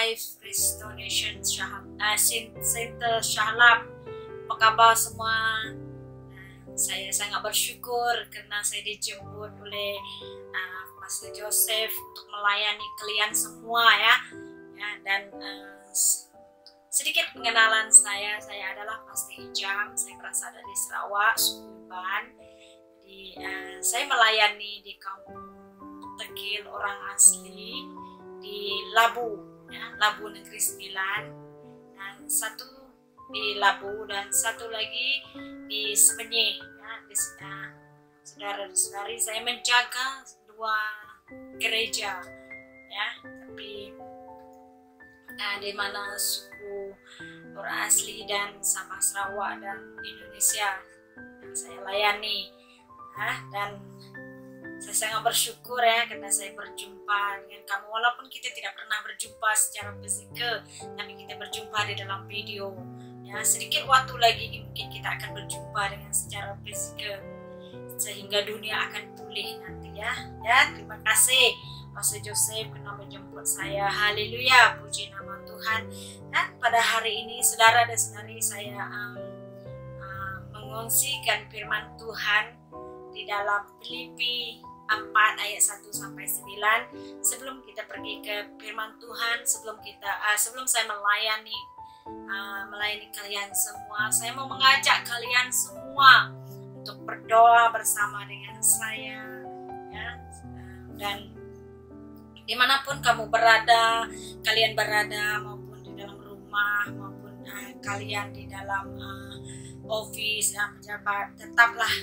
Life Restoration Center Shahlam. Apa kabar semua? Saya sangat bersyukur karena saya dijemput oleh Pastor Joseph untuk melayani kalian semua ya. Dan sedikit pengenalan saya adalah Pastor Ijam. Saya berasal dari Sarawak, Suban. Jadi saya melayani di kampung Tekil orang asli di Labu, ya, Labu Negeri 9, dan satu di Labu dan satu lagi di Semenyi. Ya, di saudara-saudari, saya menjaga dua gereja, ya, tapi di mana suku orang asli dan sama Sarawak dan Indonesia yang saya layani, ya, dan saya sangat bersyukur ya karena saya berjumpa dengan kamu, walaupun kita tidak pernah berjumpa secara fisikal, tapi kita berjumpa di dalam video. Ya, sedikit waktu lagi mungkin kita akan berjumpa dengan secara fisikal sehingga dunia akan pulih nanti ya. Ya, terima kasih Pastor Joseph karena menjemput saya. Haleluya, puji nama Tuhan. Dan pada hari ini saudara dan saudari, saya mengungsikan firman Tuhan di dalam Filipi 4 ayat 1 sampai 9. Sebelum kita pergi ke firman Tuhan, sebelum saya melayani kalian semua, saya mau mengajak kalian semua untuk berdoa bersama dengan saya, ya. Dan dimanapun kalian berada, maupun di dalam rumah, maupun kalian di dalam office, pejabat, tetaplah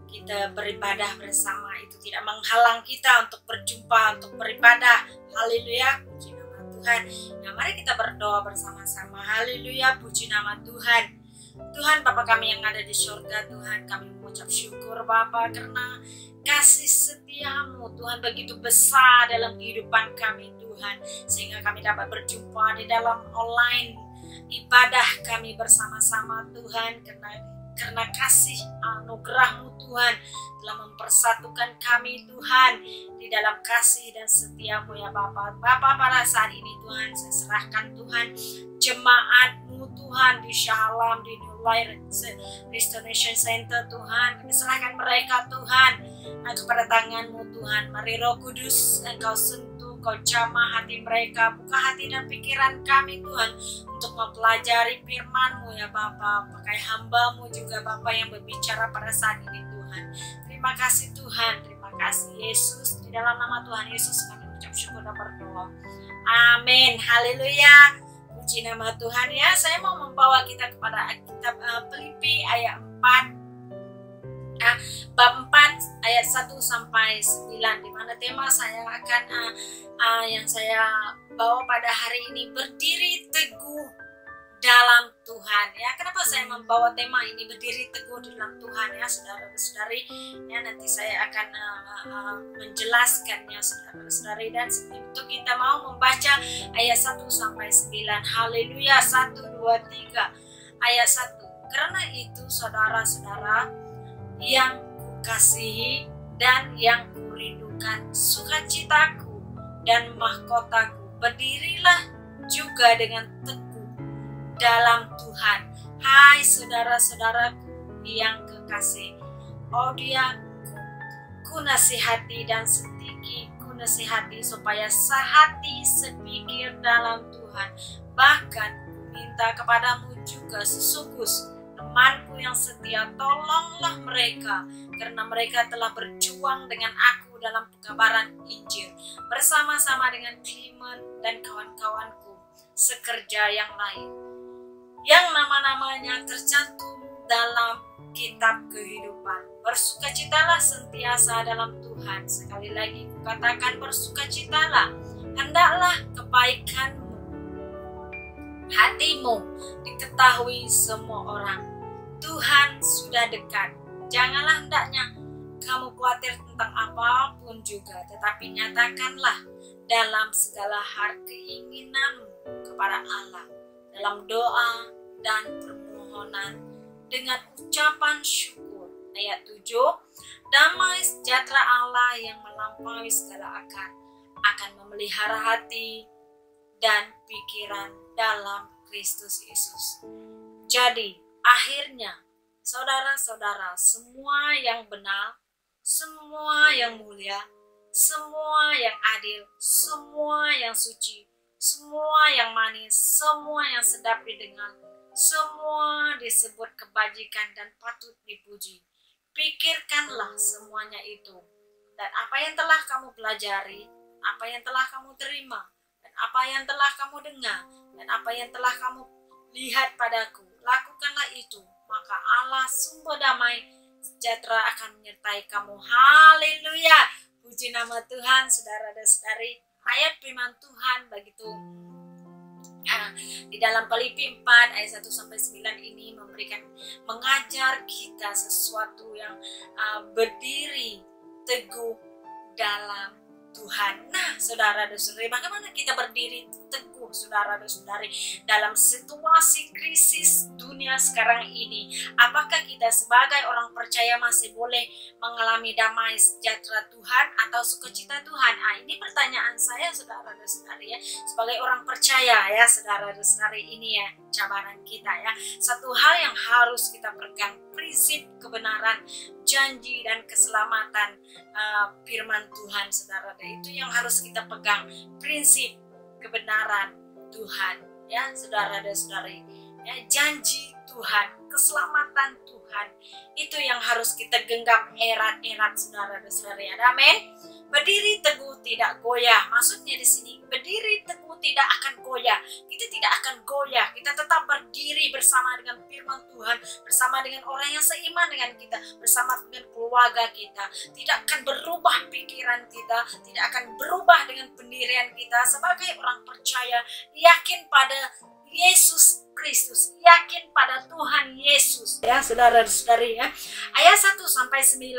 kita beribadah bersama. Itu tidak menghalang kita untuk berjumpa, untuk beribadah. Haleluya, puji nama Tuhan. Nah, mari kita berdoa bersama-sama. Haleluya, puji nama Tuhan. Tuhan Bapa kami yang ada di surga, Tuhan, kami mengucap syukur Bapa karena kasih setiamu Tuhan begitu besar dalam kehidupan kami Tuhan, sehingga kami dapat berjumpa di dalam online ibadah kami bersama-sama Tuhan, karena kasih anugerah-Mu Tuhan telah mempersatukan kami Tuhan di dalam kasih dan setiamu ya Bapa. Bapa, pada saat ini Tuhan saya serahkan Tuhan jemaat-Mu Tuhan di Shahlam, di New Life Restoration Center Tuhan. Kami serahkan mereka Tuhan kepada tangan-Mu Tuhan. Mari Roh Kudus Engkau sentuh, Kau jamah hati mereka, buka hati dan pikiran kami Tuhan untuk mempelajari firman-Mu ya Bapa. Pakai hamba-Mu juga Bapa yang berbicara pada saat ini Tuhan. Terima kasih Tuhan, terima kasih Yesus. Di dalam nama Tuhan Yesus kami ucap syukur dan berdoa. Amin. Haleluya. Puji nama Tuhan ya. Saya mau membawa kita kepada kitab Filipi ayat 4. Bab 4 ayat 1 sampai 9, di mana tema saya akan yang saya bawa pada hari ini, berdiri teguh dalam Tuhan ya. Kenapa saya membawa tema ini, berdiri teguh dalam Tuhan ya saudara-saudari ya, nanti saya akan menjelaskannya saudara-saudari. Dan sebelum itu kita mau membaca ayat 1 sampai 9. Haleluya. 1, 2, 3 ayat 1. Karena itu saudara-saudara yang kukasihi dan yang kurindukan, sukacitaku dan mahkotaku, berdirilah juga dengan teguh dalam Tuhan. Hai saudara-saudaraku yang kekasih, dia ku nasihati dan sedikit ku nasihati supaya sehati sepikir dalam Tuhan. Bahkan ku minta kepadamu juga sesungguh temanku yang setia, tolonglah mereka karena mereka telah berjuang dengan aku dalam pengabaran Injil bersama-sama dengan Clement dan kawan-kawanku sekerja yang lain yang nama-namanya tercantum dalam kitab kehidupan. Bersukacitalah sentiasa dalam Tuhan. Sekali lagi kukatakan, bersukacitalah. Hendaklah kebaikanmu, hatimu diketahui semua orang. Tuhan sudah dekat. Janganlah hendaknya kamu khawatir tentang apapun juga, tetapi nyatakanlah dalam segala hal keinginanmu kepada Allah dalam doa dan permohonan dengan ucapan syukur. Ayat 7, damai sejahtera Allah yang melampaui segala akal akan memelihara hati dan pikiran dalam Kristus Yesus. Jadi akhirnya saudara-saudara, semua yang benar, semua yang mulia, semua yang adil, semua yang suci, semua yang manis, semua yang sedap didengar, semua disebut kebajikan dan patut dipuji. Pikirkanlah semuanya itu. Dan apa yang telah kamu pelajari, apa yang telah kamu terima, dan apa yang telah kamu dengar, dan apa yang telah kamu lihat padaku, lakukanlah itu. Maka Allah sumber damai sejahtera akan menyertai kamu. Haleluya. Puji nama Tuhan, saudara dan saudari. Ayat firman Tuhan begitu di dalam Filipi 4 ayat 1 sampai 9 ini mengajar kita sesuatu yang berdiri teguh dalam Tuhan. Nah, saudara dan saudari, bagaimana kita berdiri teguh, saudara dan saudari, dalam situasi krisis dunia sekarang ini? Apakah kita sebagai orang percaya masih boleh mengalami damai sejahtera Tuhan atau sukacita Tuhan? Ini pertanyaan saya, saudara dan saudari, ya. Sebagai orang percaya, ya, saudara dan saudari, ini ya cabaran kita, ya. Satu hal yang harus kita pegang, prinsip kebenaran, janji dan keselamatan firman Tuhan, saudara. Dan itu yang harus kita pegang, prinsip kebenaran Tuhan, ya, saudara dan saudari, ya, janji Tuhan, keselamatan Tuhan, itu yang harus kita genggam erat-erat, saudara dan saudari. Amin. Berdiri teguh tidak goyah. Maksudnya di sini berdiri teguh tidak akan goyah. Kita tidak akan goyah. Kita tetap berdiri bersama dengan firman Tuhan, bersama dengan orang yang seiman dengan kita, bersama dengan keluarga kita. Tidak akan berubah pikiran kita, tidak akan berubah dengan pendirian kita sebagai orang percaya, yakin pada Yesus Kristus, yakin pada Tuhan Yesus, ya, saudara-saudari, ya. Ayat 1 sampai 9,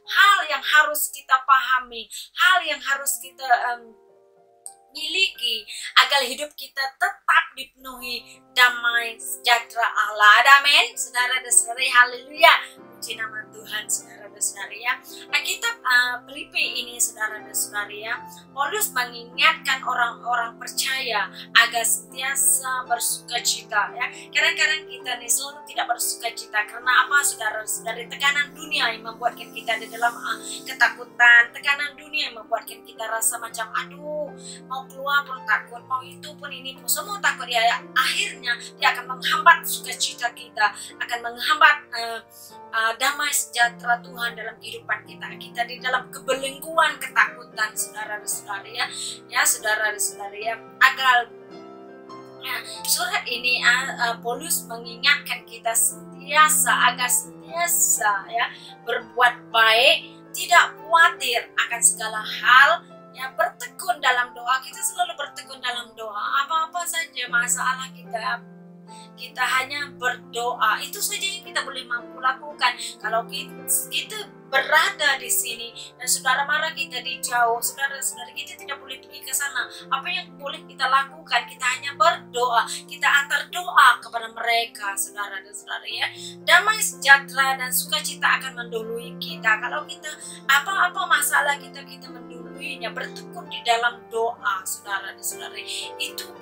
hal yang harus kita pahami, hal yang harus kita miliki agar hidup kita tetap dipenuhi damai sejahtera Allah. Amin, saudara dan saudari. Haleluya. Puji nama Tuhan, saudara dan saudari, ya. Kitab Filipi ini, saudara dan saudari, ya, Paulus mengingatkan orang-orang percaya agar sentiasa bersukacita, ya. Kadang-kadang kita nih selalu tidak bersukacita karena apa, saudara dan saudari? Tekanan dunia yang membuatkan kita di dalam ketakutan, tekanan dunia yang membuatkan kita rasa macam aduh, mau keluar pun takut, mau itu pun ini pun semua takut, ya. Akhirnya dia akan menghambat sukacita kita, akan menghambat damai sejahtera Tuhan dalam kehidupan kita. Kita di dalam kebelengguan ketakutan, saudara dan saudari, ya, ya, saudara dan saudari, ya. Agar surat ini Paulus mengingatkan kita agar sentiasa, ya, berbuat baik, tidak khawatir akan segala hal, ya, bertekun dalam doa. Kita selalu bertekun dalam doa. Apa-apa saja masalah kita hanya berdoa, itu saja yang kita boleh mampu lakukan. Kalau kita berada di sini dan saudara mara kita di jauh, saudara-saudara, kita tidak boleh pergi ke sana. Apa yang boleh kita lakukan? Kita hanya berdoa, kita antar doa kepada mereka, saudara dan saudara, ya. Damai sejahtera dan sukacita akan mendahului kita. Kalau kita apa-apa masalah kita mendahuluinya, bertekun di dalam doa, saudara dan saudara. Itu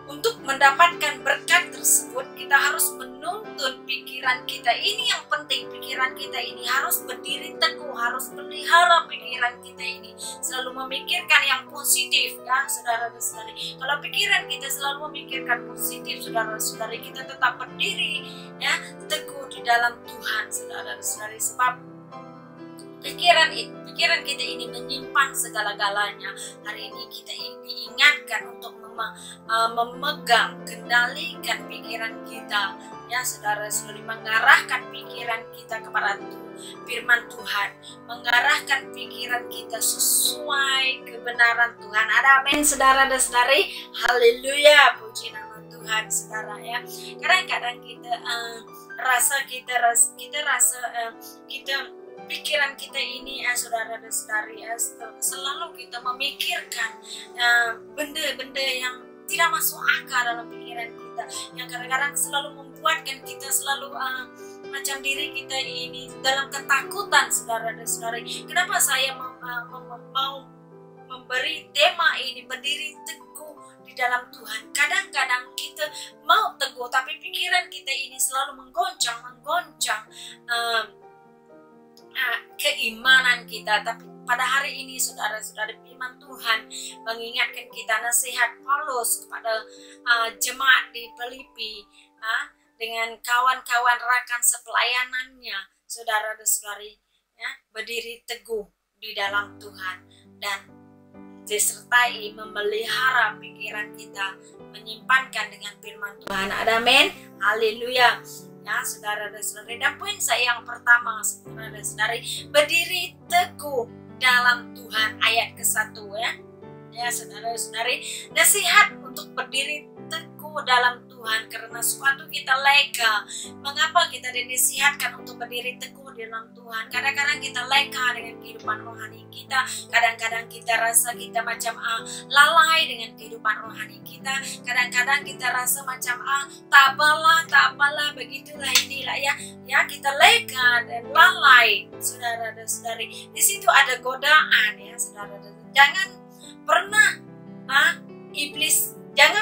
untuk mendapatkan berkat tersebut, kita harus menuntun pikiran kita. Ini yang penting, pikiran kita ini harus berdiri teguh, harus pelihara pikiran kita ini. Selalu memikirkan yang positif, ya, saudara dan saudari. Kalau pikiran kita selalu memikirkan positif, saudara dan saudari, kita tetap berdiri, ya, teguh di dalam Tuhan, saudara dan saudari. Sebab pikiran kita ini menyimpan segala-galanya. Hari ini kita diingatkan untuk memegang, kendalikan pikiran kita, ya, saudara-saudari, mengarahkan pikiran kita kepada firman Tuhan, mengarahkan pikiran kita sesuai kebenaran Tuhan. Amin, saudara dan saudari. Haleluya, puji nama Tuhan, saudara, ya. Kadang-kadang kita pikiran kita ini, saudara dan saudari, selalu kita memikirkan benda-benda yang tidak masuk akal dalam pikiran kita, yang kadang-kadang selalu membuatkan kita selalu macam diri kita ini dalam ketakutan, saudara dan saudari. Kenapa saya mau memberi tema ini, berdiri teguh di dalam Tuhan. Kadang-kadang kita mau teguh, tapi pikiran kita ini selalu menggoncang keimanan kita. Tapi pada hari ini saudara-saudara, firman Tuhan mengingatkan kita nasihat Paulus kepada jemaat di Filipi dengan kawan-kawan rakan sepelayanannya, saudara-saudari, ya, berdiri teguh di dalam Tuhan dan disertai memelihara pikiran kita, menyimpankan dengan firman Tuhan. Amin. Haleluya. Ya, saudara-saudari, dan poin saya yang pertama, saudara-saudari, berdiri teguh dalam Tuhan, ayat ke-1 ya. Ya, saudara-saudari, nasihat untuk berdiri teguh dalam Tuhan, karena suatu kita leka. Mengapa kita dinasihatkan untuk berdiri teguh dalam Tuhan? Kadang-kadang kita leka dengan kehidupan rohani kita, kadang-kadang kita rasa kita macam lalai dengan kehidupan rohani kita, kadang-kadang kita rasa macam tak apalah, begitulah inilah ya kita leka dan lalai, saudara-saudari. Di situ ada godaan ya, saudara-saudari. Jangan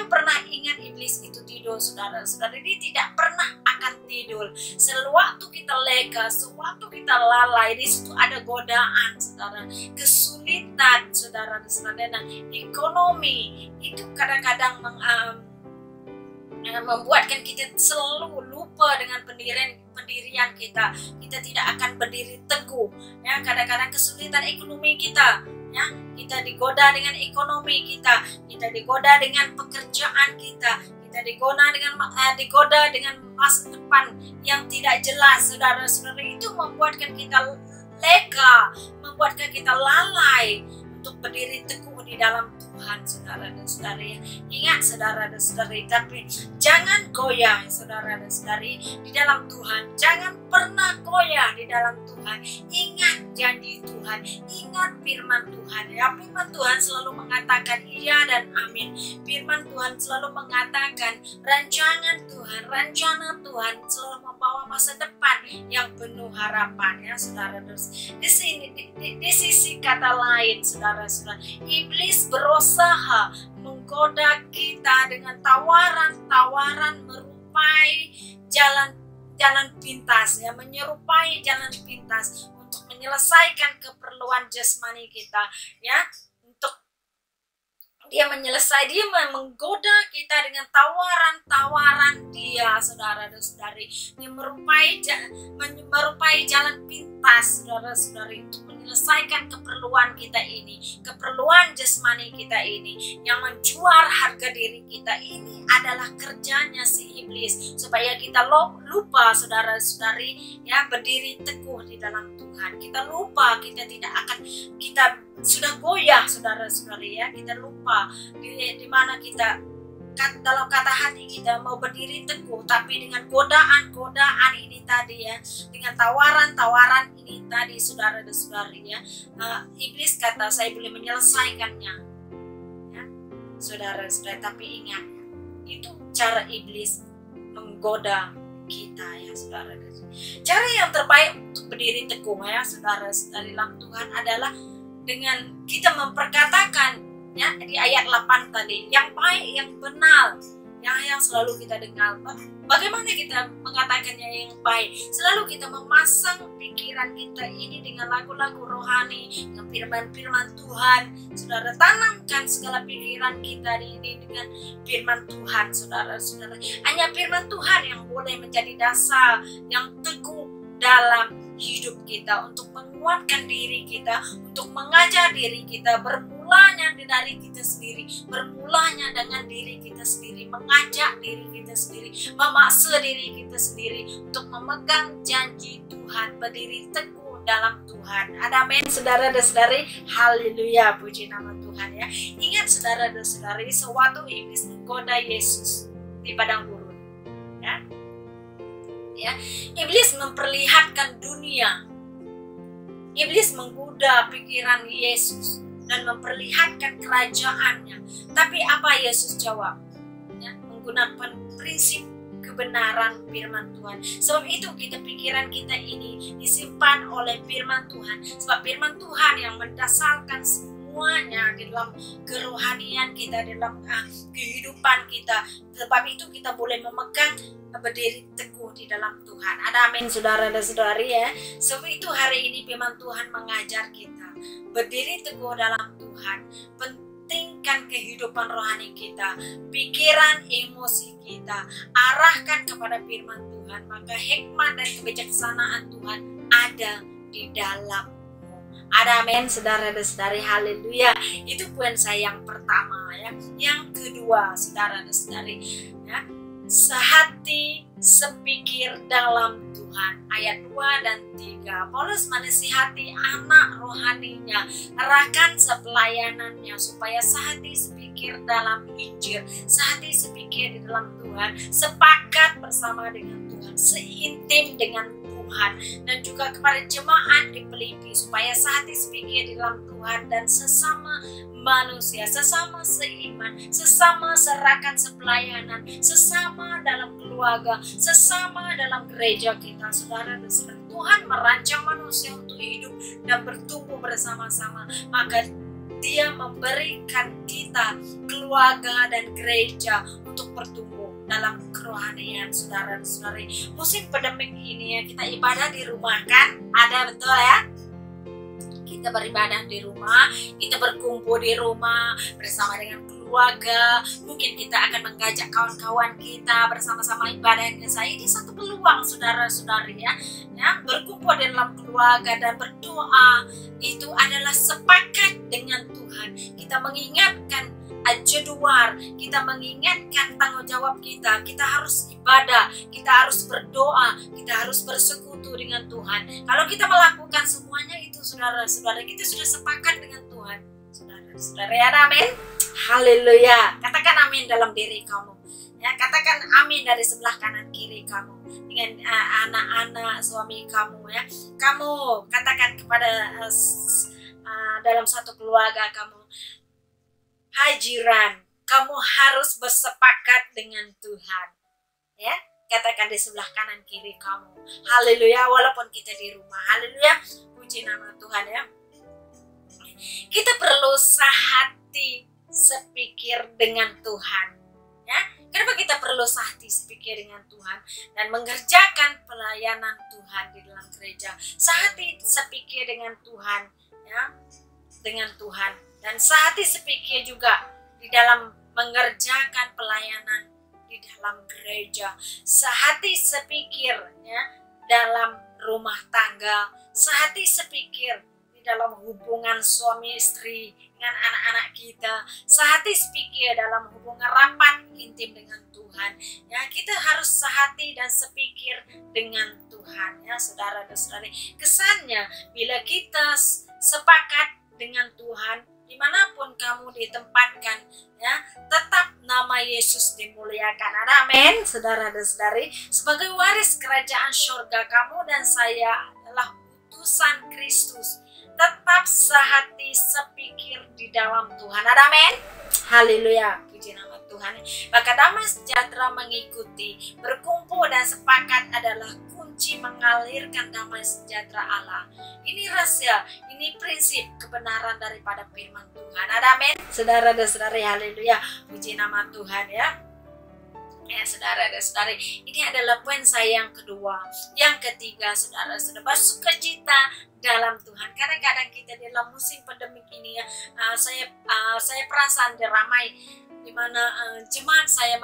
pernah ingat iblis itu tidur, saudara-saudari. Dia tidak pernah akan tidur. Sewaktu kita leka, sewaktu kita lalai, di situ ada godaan, saudara. Kesulitan, saudara-saudari. Nah, ekonomi itu kadang-kadang membuatkan kita selalu lupa dengan pendirian kita. Kita tidak akan berdiri teguh. Ya, kadang-kadang kesulitan ekonomi kita. Ya, kita digoda dengan ekonomi kita digoda dengan pekerjaan kita digoda dengan masa depan yang tidak jelas, saudara-saudari. Itu membuatkan kita leka, membuatkan kita lalai untuk berdiri teguh di dalam Tuhan, saudara dan saudari. Ingat, saudara dan saudari, tapi jangan goyah, saudara dan saudari, di dalam Tuhan. Jangan pernah goyah di dalam Tuhan. Ingat janji Tuhan, ingat firman Tuhan. Ya, firman Tuhan selalu mengatakan iya dan amin. Firman Tuhan selalu mengatakan rancangan Tuhan, rencana Tuhan selalu membawa masa depan yang penuh harapan, ya, saudara. Di sini, di sisi kata lain, saudara-saudara, iblis berusaha menggoda kita dengan tawaran-tawaran merupai jalan pintas, ya, menyerupai jalan pintas untuk menyelesaikan keperluan jasmani kita, ya. Dia menggoda kita dengan tawaran-tawaran dia, saudara dan saudari. Dia merupai jalan pintas, saudara-saudari, untuk menyelesaikan keperluan kita ini, keperluan jasmani kita ini. Yang menjual harga diri kita ini adalah kerjanya si iblis, supaya kita lupa, saudara-saudari, ya, berdiri teguh di dalam Tuhan. Kita lupa, kita sudah goyah, saudara-saudari, ya. Kita lupa di mana kita dalam kata hati kita mau berdiri teguh, tapi dengan godaan ini tadi, ya, dengan tawaran ini tadi, saudara dan saudari, ya, iblis kata saya boleh menyelesaikannya, ya, saudara-saudari. Tapi ingat, itu cara iblis menggoda kita, ya, saudara dan saudari. Cara yang terbaik untuk berdiri teguh, ya, saudara-saudari, dalam Tuhan adalah dengan kita memperkatakan, ya, di ayat 8 tadi, yang baik, yang benar, yang selalu kita dengar. Bagaimana kita mengatakannya yang baik? Selalu kita memasang pikiran kita ini dengan lagu-lagu rohani, dengan firman-firman Tuhan. Saudara, tanamkan segala pikiran kita ini dengan firman Tuhan, saudara-saudara. Hanya firman Tuhan yang boleh menjadi dasar yang teguh dalam hidup kita, untuk menguatkan diri kita, untuk mengajar diri kita. Bermulanya dari kita sendiri, bermulanya dengan diri kita sendiri, mengajak diri kita sendiri, memaksa diri kita sendiri untuk memegang janji Tuhan, berdiri teguh dalam Tuhan. Amin, saudara dan saudari. Haleluya, puji nama Tuhan, ya. Ingat, saudara dan saudari, sewaktu iblis menggoda Yesus di padang gurun, ya, iblis memperlihatkan dunia. Iblis menggoda pikiran Yesus dan memperlihatkan kerajaannya. Tapi apa Yesus jawab? Ya, menggunakan prinsip kebenaran firman Tuhan. Sebab itu pikiran kita ini disimpan oleh firman Tuhan. Sebab firman Tuhan yang mendasarkan semua semuanya di dalam kerohanian kita, di dalam kehidupan kita. Sebab itu kita boleh memegang berdiri teguh di dalam Tuhan. Ada amin saudara dan saudari ya. Sebab itu hari ini firman Tuhan mengajar kita berdiri teguh dalam Tuhan. Pentingkan kehidupan rohani kita, pikiran, emosi kita, arahkan kepada firman Tuhan, maka hikmat dan kebijaksanaan Tuhan ada di dalammu. Ada amin saudara dan saudari, haleluya. Itu poin saya yang pertama ya. Yang kedua saudara dan saudari ya, sehati sepikir dalam Tuhan. Ayat 2 dan 3 Paulus menasihati anak rohaninya, arahkan sepelayanannya supaya sehati sepikir dalam Injil, sehati sepikir di dalam Tuhan, sepakat bersama dengan Tuhan, seintim dengan Tuhan, dan juga kepada jemaat di Filipi supaya sehati sepikir di dalam Tuhan dan sesama manusia, sesama seiman, sesama serahkan sepelayanan, sesama dalam keluarga, sesama dalam gereja kita. Saudara dan saudara, Tuhan merancang manusia untuk hidup dan bertumbuh bersama-sama, maka Dia memberikan kita keluarga dan gereja untuk bertumbuh dalam kerohanian. Saudara dan saudari, musim pandemik ini ya, kita ibadah di rumah kan, ada betul ya, kita beribadah di rumah, kita berkumpul di rumah bersama dengan keluarga. Mungkin kita akan mengajak kawan-kawan kita bersama-sama ibadah dengan saya. Ini satu peluang saudara-saudari ya, berkumpul di dalam keluarga dan berdoa. Itu adalah sepakat dengan Tuhan. Kita mengingatkan jadwal, kita mengingatkan tanggung jawab kita. Kita harus ibadah, kita harus berdoa, kita harus bersekutu dengan Tuhan. Kalau kita melakukan semuanya itu saudara-saudara, kita sudah sepakat dengan Tuhan. Saudara-saudara, ya amin. Haleluya. Katakan amin dalam diri kamu. Ya, katakan amin dari sebelah kanan kiri kamu dengan anak-anak suami kamu ya. Kamu katakan kepada dalam satu keluarga kamu, hai jiran, kamu harus bersepakat dengan Tuhan. Ya, katakan di sebelah kanan kiri kamu. Haleluya, walaupun kita di rumah. Haleluya, puji nama Tuhan ya. Kita perlu sehati sepikir dengan Tuhan. Ya, kenapa kita perlu sehati sepikir dengan Tuhan dan mengerjakan pelayanan Tuhan di dalam gereja? Sehati sepikir dengan Tuhan, ya, dengan Tuhan, dan sehati sepikir juga di dalam mengerjakan pelayanan di dalam gereja. Sehati sepikir ya dalam rumah tangga, sehati sepikir di dalam hubungan suami istri dengan anak-anak kita, sehati sepikir dalam hubungan rapat intim dengan Tuhan. Ya, kita harus sehati dan sepikir dengan Tuhan ya, saudara dan saudari. Kesannya bila kita sepakat dengan Tuhan, dimanapun kamu ditempatkan ya, tetap nama Yesus dimuliakan. Amin, saudara dan saudari. Sebagai waris kerajaan surga, kamu dan saya adalah utusan Kristus. Tetap sehati sepikir di dalam Tuhan. Amin. Haleluya, puji nama Tuhan. Maka damai sejahtera mengikuti, berkumpul dan sepakat adalah kunci mengalirkan damai sejahtera Allah. Ini rahasia, ini prinsip kebenaran daripada firman Tuhan. Amin, saudara dan saudari. Haleluya, puji nama Tuhan ya. Ya, saudara dan saudari, ini adalah poin saya yang kedua. Yang ketiga, saudara-saudara, bersukacita dalam Tuhan. Kadang-kadang kita dalam musim pandemik ini ya, saya perasaan ramai di mana jemaat saya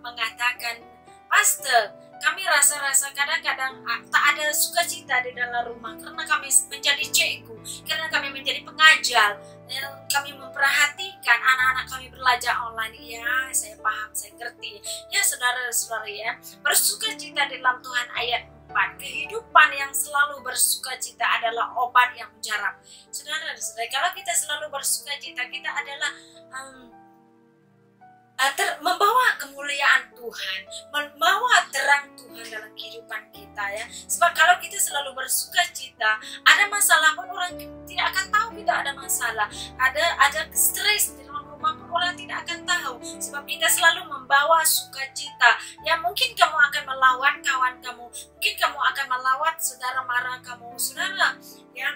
mengatakan, Pastor, kami rasa-rasa kadang-kadang tak ada sukacita di dalam rumah karena kami menjadi cikgu, karena kami menjadi pengajar, dan kami memperhatikan anak-anak kami belajar online. Ya, saya paham, saya ngerti. Ya, saudara-saudari ya, bersukacita di dalam Tuhan ayat 4. Kehidupan yang selalu bersukacita adalah obat yang mujarab. Saudara-saudari, kalau kita selalu bersukacita, kita adalah membawa kemuliaan Tuhan, membawa terang Tuhan dalam kehidupan kita ya. Sebab kalau kita selalu bersuka cita, ada masalah pun orang tidak akan tahu kita ada masalah. Ada stres di dalam rumah pun orang tidak akan tahu. Sebab kita selalu membawa sukacita. Ya, mungkin kamu akan melawat kawan kamu, mungkin kamu akan melawat saudara mara kamu, saudara ya.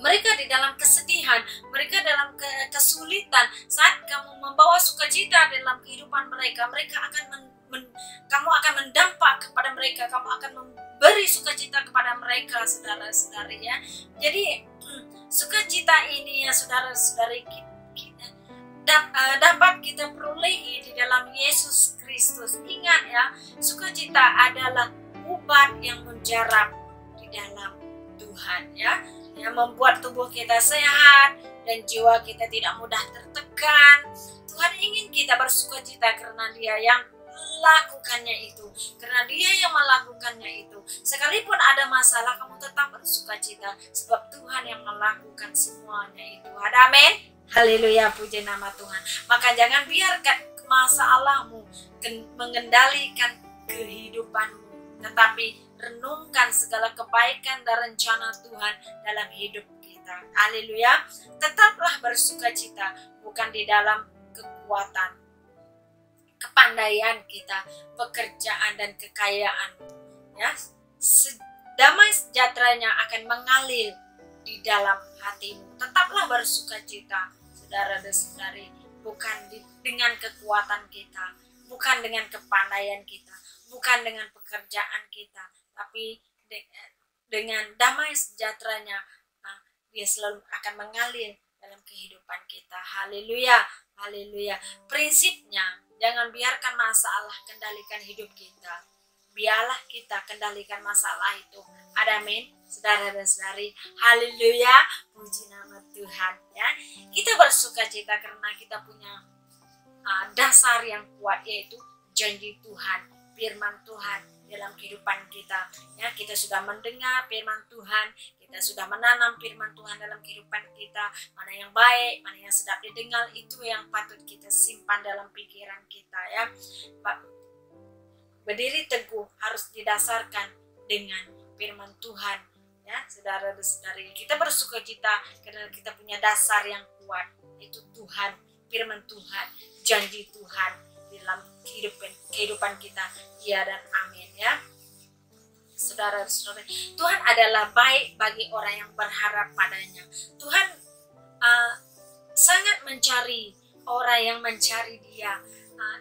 mereka di dalam kesedihan, mereka dalam kesulitan, saat kamu membawa sukacita dalam kehidupan mereka, kamu akan mendampak kepada mereka, kamu akan memberi sukacita kepada mereka, saudara-saudari ya. Jadi sukacita ini ya saudara-saudari dapat kita perolehi di dalam Yesus Kristus. Ingat ya, sukacita adalah obat yang menjarap di dalam Tuhan ya, yang membuat tubuh kita sehat dan jiwa kita tidak mudah tertekan. Tuhan ingin kita bersukacita karena Dia yang melakukannya itu, karena Dia yang melakukannya itu. Sekalipun ada masalah, kamu tetap bersukacita sebab Tuhan yang melakukan semuanya itu. Ada amin. Haleluya, puji nama Tuhan. Maka jangan biarkan masalahmu mengendalikan kehidupanmu, tetapi renungkan segala kebaikan dan rencana Tuhan dalam hidup kita. Haleluya. Tetaplah bersukacita, bukan di dalam kekuatan, kepandaian kita, pekerjaan dan kekayaan. Ya, damai sejahteranya akan mengalir di dalam hatimu. Tetaplah bersukacita, saudara dan saudari, bukan dengan kekuatan kita, bukan dengan kepandaian kita, bukan dengan pekerjaan kita, tapi dengan damai sejahteranya Dia selalu akan mengalir dalam kehidupan kita. Haleluya, haleluya. Prinsipnya, jangan biarkan masalah kendalikan hidup kita, biarlah kita kendalikan masalah itu. Ada amin, saudara dan saudari. Haleluya, puji nama Tuhan ya. Kita bersukacita karena kita punya dasar yang kuat, yaitu janji Tuhan, firman Tuhan dalam kehidupan kita ya. Kita sudah mendengar firman Tuhan, kita sudah menanam firman Tuhan dalam kehidupan kita. Mana yang baik, mana yang sedap didengar, itu yang patut kita simpan dalam pikiran kita ya. Berdiri teguh harus didasarkan dengan firman Tuhan ya, saudara dan saudari. Kita bersukacita karena kita punya dasar yang kuat, itu Tuhan, firman Tuhan, janji Tuhan dalam kehidupan kita. Ya dan amin ya. Saudara dan saudari, Tuhan adalah baik bagi orang yang berharap padanya. Tuhan sangat mencari orang yang mencari Dia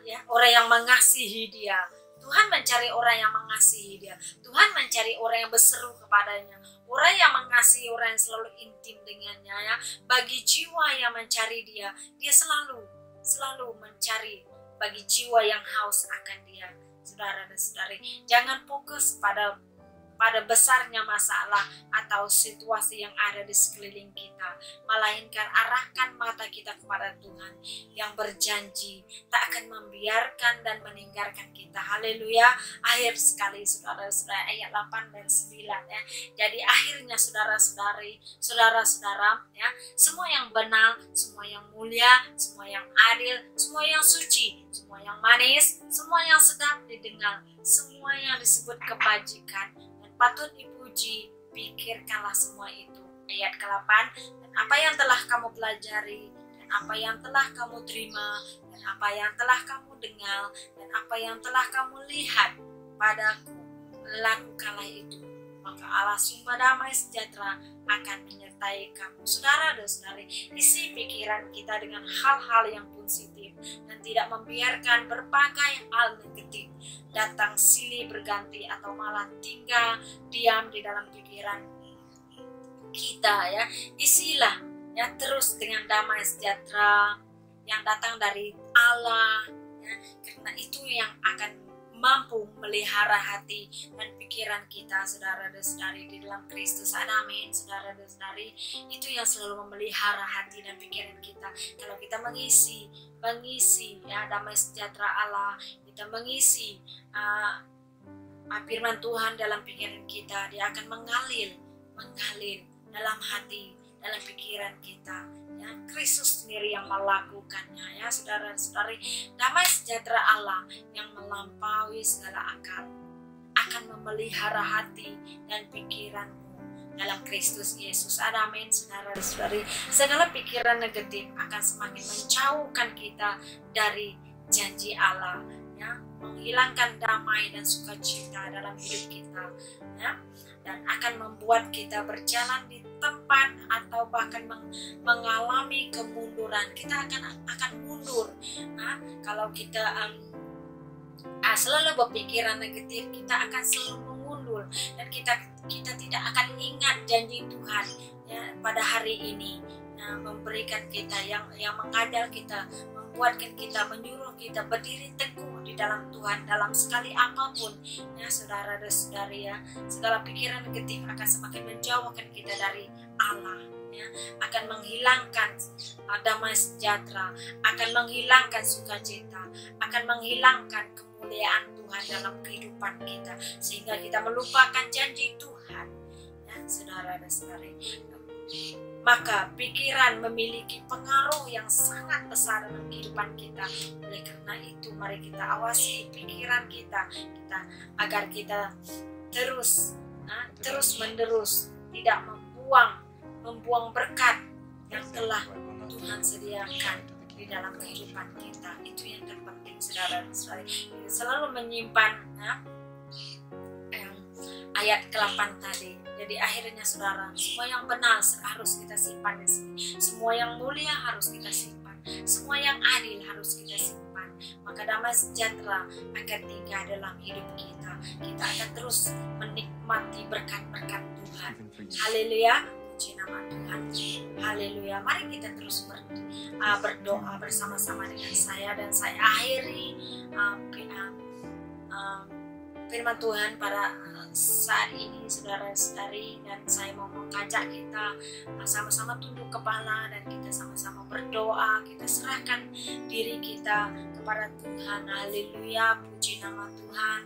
ya, orang yang mengasihi Dia. Tuhan mencari orang yang mengasihi Dia. Tuhan mencari orang yang berseru kepadanya, orang yang mengasihi, orang yang selalu intim dengannya ya. Bagi jiwa yang mencari Dia, Dia selalu mencari bagi jiwa yang haus akan Dia. Saudara dan saudari, jangan fokus pada besarnya masalah atau situasi yang ada di sekeliling kita, melainkan arahkan mata kita kepada Tuhan yang berjanji tak akan membiarkan dan meninggalkan kita. Haleluya. Akhir sekali saudara-saudara, ayat 8 dan 9 ya. Jadi akhirnya saudara-saudari, saudara-saudara ya, semua yang benar, semua yang mulia, semua yang adil, semua yang suci, semua yang manis, semua yang sedap didengar, semua yang disebut kebajikan patut dipuji, pikirkanlah semua itu. Ayat ke-8, dan apa yang telah kamu pelajari, dan apa yang telah kamu terima, dan apa yang telah kamu dengar, dan apa yang telah kamu lihat padaku, lakukanlah itu. Maka Allah sumber damai sejahtera akan menyertai kamu. Saudara dan saudari, isi pikiran kita dengan hal-hal yang positif dan tidak membiarkan berbagai hal negatif datang silih berganti atau malah tinggal diam di dalam pikiran kita ya. Isilah ya terus dengan damai sejahtera yang datang dari Allah ya, karena itu yang akan mampu melihara hati dan pikiran kita, saudara dan saudari, di dalam Kristus. Amin, saudara dan saudari. Itu yang selalu memelihara hati dan pikiran kita. Kalau kita mengisi ya damai sejahtera Allah, kita mengisi firman Tuhan dalam pikiran kita, Dia akan mengalir dalam hati, dalam pikiran kita. Ya, Kristus sendiri yang melakukannya ya, saudara dan saudari. Damai sejahtera Allah yang melampaui segala akal akan memelihara hati dan pikiranmu dalam Kristus Yesus. Amin, saudara dan saudari. Segala pikiran negatif akan semakin menjauhkan kita dari janji Allah ya, menghilangkan damai dan sukacita dalam hidup kita, ya, dan akan membuat kita berjalan di tempat atau bahkan mengalami kemunduran. Kita akan mundur. Nah, kalau kita selalu berpikiran negatif, kita akan selalu mengundur dan kita tidak akan ingat janji Tuhan, ya, pada hari ini, memberikan kita yang mengajar kita, membuatkan kita, menyuruh kita berdiri teguh di dalam Tuhan dalam sekali apapun, ya saudara dan saudari, ya. Segala pikiran negatif akan semakin menjauhkan kita dari Allah, ya, akan menghilangkan damai sejahtera, akan menghilangkan sukacita, akan menghilangkan kemuliaan Tuhan dalam kehidupan kita, sehingga kita melupakan janji Tuhan, ya saudara dan saudari. Maka pikiran memiliki pengaruh yang sangat besar dalam kehidupan kita. Oleh karena itu, mari kita awasi pikiran kita agar kita terus menerus tidak membuang berkat yang telah Tuhan sediakan di dalam kehidupan kita. Itu yang terpenting, saudara dan saudari. Selalu menyimpan ayat ke-8 tadi. Jadi akhirnya saudara, semua yang benar harus kita simpan di sini. Semua yang mulia harus kita simpan. Semua yang adil harus kita simpan. Maka damai sejahtera akan tinggal dalam hidup kita. Kita akan terus menikmati berkat-berkat Tuhan. Haleluya. Puji nama Tuhan. Haleluya. Mari kita terus berdoa bersama-sama dengan saya, dan saya akhiri firman Tuhan pada saat ini, saudara-saudari, dan saya mau mengajak kita sama-sama tunduk kepala dan kita sama-sama berdoa. Kita serahkan diri kita kepada Tuhan. Haleluya, puji nama Tuhan.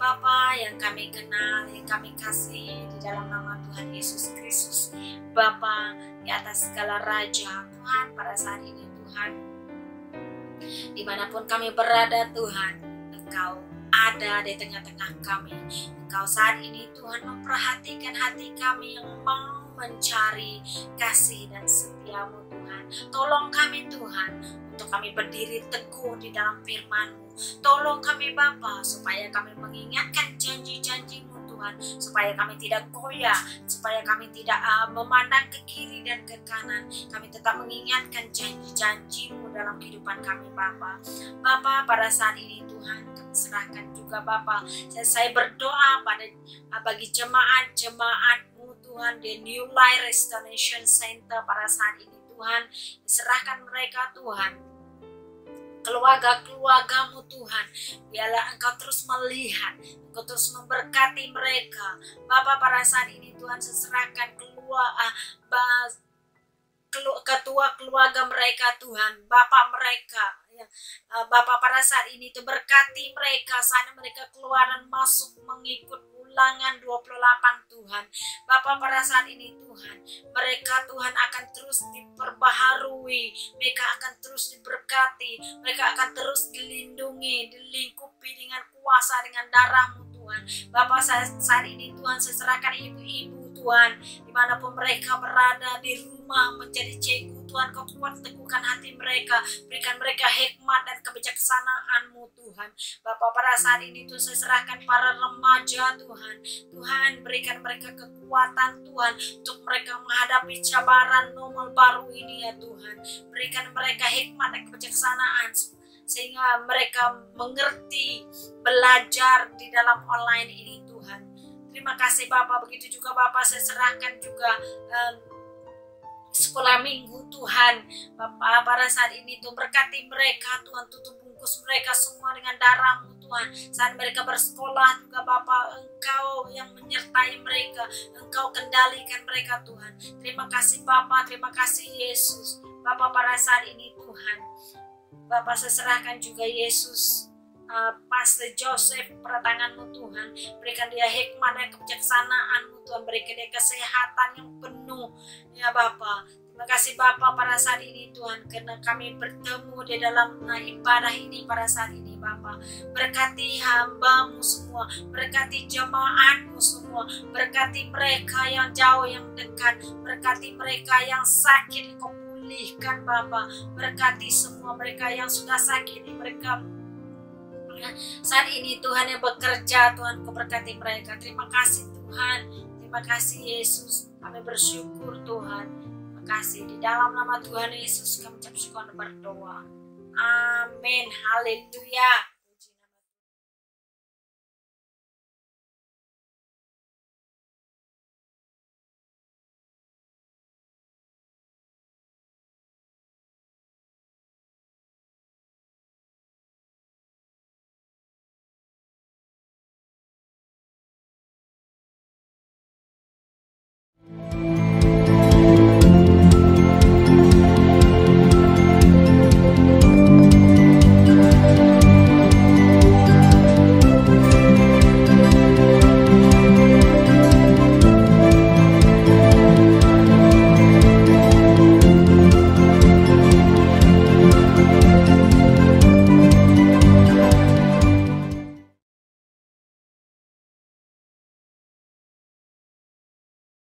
Bapa yang kami kenal, yang kami kasih di dalam nama Tuhan Yesus Kristus, Bapa di atas segala raja, Tuhan, pada saat ini Tuhan, dimanapun kami berada Tuhan, Engkau ada di tengah-tengah kami. Engkau saat ini Tuhan memperhatikan hati kami yang mau mencari kasih dan setiamu Tuhan. Tolong kami Tuhan untuk kami berdiri teguh di dalam firman-Mu. Tolong kami Bapa supaya kami mengingatkan janji-janji-Mu Tuhan, supaya kami tidak goyah, supaya kami tidak memandang ke kiri dan ke kanan. Kami tetap mengingatkan janji-janji-Mu dalam kehidupan kami Bapa. Bapa, pada saat ini Tuhan, kami serahkan juga Bapa. Saya berdoa bagi jemaat-jemaat-Mu Tuhan di New Life Restoration Center pada saat ini Tuhan. Serahkan mereka Tuhan, keluarga-keluarga-Mu Tuhan. Biarlah Engkau terus melihat, Engkau terus memberkati mereka. Bapa, pada saat ini Tuhan, saya serahkan ketua keluarga mereka Tuhan, Bapak mereka, ya. Bapak, pada saat ini itu berkati mereka saat mereka keluar dan masuk mengikut Ulangan 28 Tuhan. Bapak, pada saat ini Tuhan, mereka Tuhan akan terus diperbaharui, mereka akan terus diberkati, mereka akan terus dilindungi, dilingkupi dengan kuasa, dengan darah-Mu Tuhan. Bapak, saat ini Tuhan, saya serahkan ibu-ibu Tuhan, dimanapun mereka berada di rumah menjadi cikgu Tuhan, Kau kuat teguhkan hati mereka, berikan mereka hikmat dan kebijaksanaan-Mu Tuhan. Bapak, pada saat ini Tuhan, saya serahkan para remaja Tuhan. Tuhan, berikan mereka kekuatan Tuhan untuk mereka menghadapi cabaran normal baru ini ya Tuhan. Berikan mereka hikmat dan kebijaksanaan sehingga mereka mengerti belajar di dalam online ini Tuhan. Terima kasih Bapak. Begitu juga Bapak, saya serahkan juga sekolah minggu Tuhan. Bapak, pada saat ini Tuhan, berkati mereka Tuhan, tutup bungkus mereka semua dengan darah-Mu Tuhan. Saat mereka bersekolah juga Bapak, Engkau yang menyertai mereka, Engkau kendalikan mereka Tuhan. Terima kasih Bapak, terima kasih Yesus. Bapak, pada saat ini Tuhan, Bapak, saya serahkan juga Yesus, Pastor Joseph, pertangan-Mu Tuhan. Berikan dia hikmat dan kebijaksanaan-Mu Tuhan. Berikan dia kesehatan yang penuh ya Bapak. Terima kasih Bapak pada saat ini Tuhan, karena kami bertemu di dalam ibadah ini pada saat ini Bapak. Berkati hamba-Mu semua, berkati jemaat-Mu semua, berkati mereka yang jauh yang dekat, berkati mereka yang sakit, Kau pulihkan Bapak. Berkati semua mereka yang sudah sakit, mereka saat ini Tuhan yang bekerja. Tuhan Kau berkati mereka. Terima kasih Tuhan, terima kasih Yesus, kami bersyukur Tuhan. Terima kasih, di dalam nama Tuhan Yesus kami ucap syukur dan berdoa. Amin, haleluya.